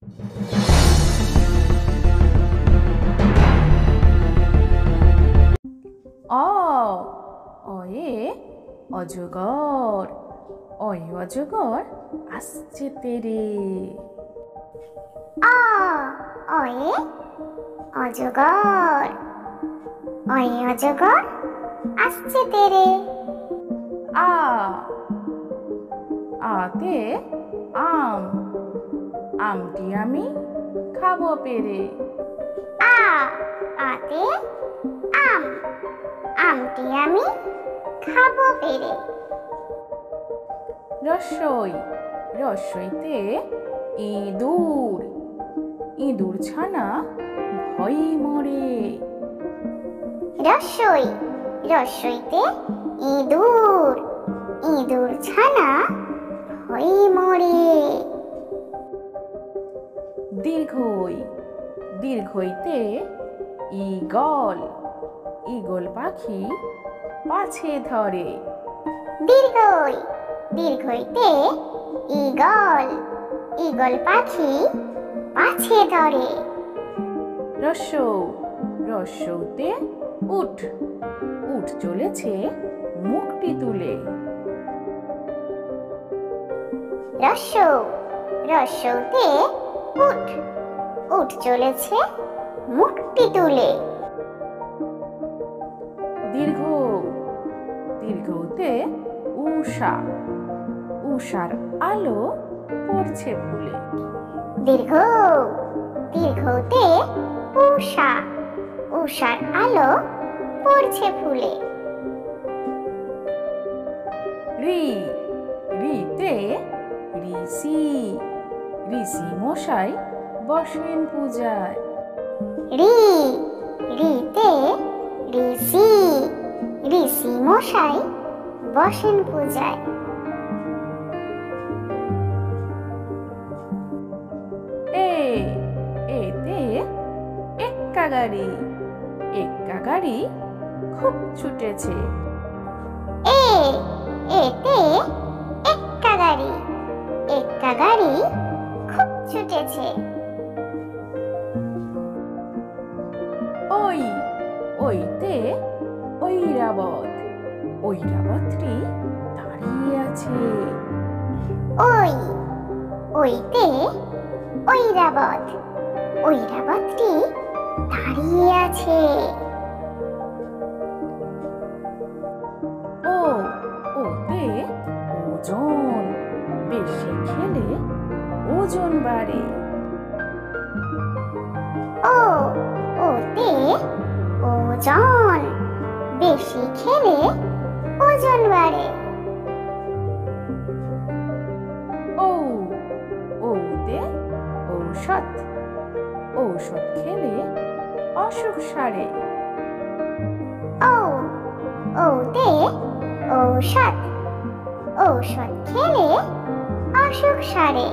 অ অয়ে অজগর, অয়ে অজগর আসছে তেরে। অ অয়ে অজগর, অয়ে অজগর আসছে তেরে। আ আতে আম, আমটি আমি খাবো পেরে। আ আতে আম, আমটি আমি খাবো পেরে। রসই রসইতে ইঁদুর, ইঁদুর ছানা ভয়ে মরে। রসই রসইতে ইঁদুর, ইঁদুর ছানা ভয়ে মরে। দীর্ঘই দীর্ঘইতে ঈগল, ঈগল পাখি পাছে ধরে। দীর্ঘই দীর্ঘইতে ঈগল, ঈগল পাখি পাছে ধরে। রস্যৌ রস্যৌতে উঠ, উঠ চলেছে মুখটি তুলে। রস্যৌ রস্যৌতে উঠ, উঠ চলেছে মুখটি তুলে। দীর্ঘ দীর্ঘতে উষা, উষার আলো পড়ছে ফুলে। দীর্ঘ দীর্ঘতে উষা, উষার আলো পড়ছে ফুলে। রি রিতে ঋষি, ঋষি মশাই বসেন পূজায়। রি রিতে ঋষি, ঋষি মশাই বসেন পূজায়। এ এতে এক্কা গাড়ি, এক্কা গাড়ি খুব ছুটেছে। এ এতে এক্কা গাড়ি, এক্কা গাড়ি খুব ছুটেছে। ওই ওইতে ঐরাবত, ঐরাবতটি দাঁড়িয়ে আছে। ওই ওইতে ঐরাবত, ঐরাবতটি দাঁড়িয়ে আছে। ও ওতে ওজন, বেশি খেলে ওজন বাড়ে। ও ওতে ওজন, বেশি খেলে ওজন বাড়ে। ও ওতে ঔষধ, ঔষধ খেলে অসুখ সারে। ও ওতে ঔষধ, ঔষধ খেলে অসুখ সারে।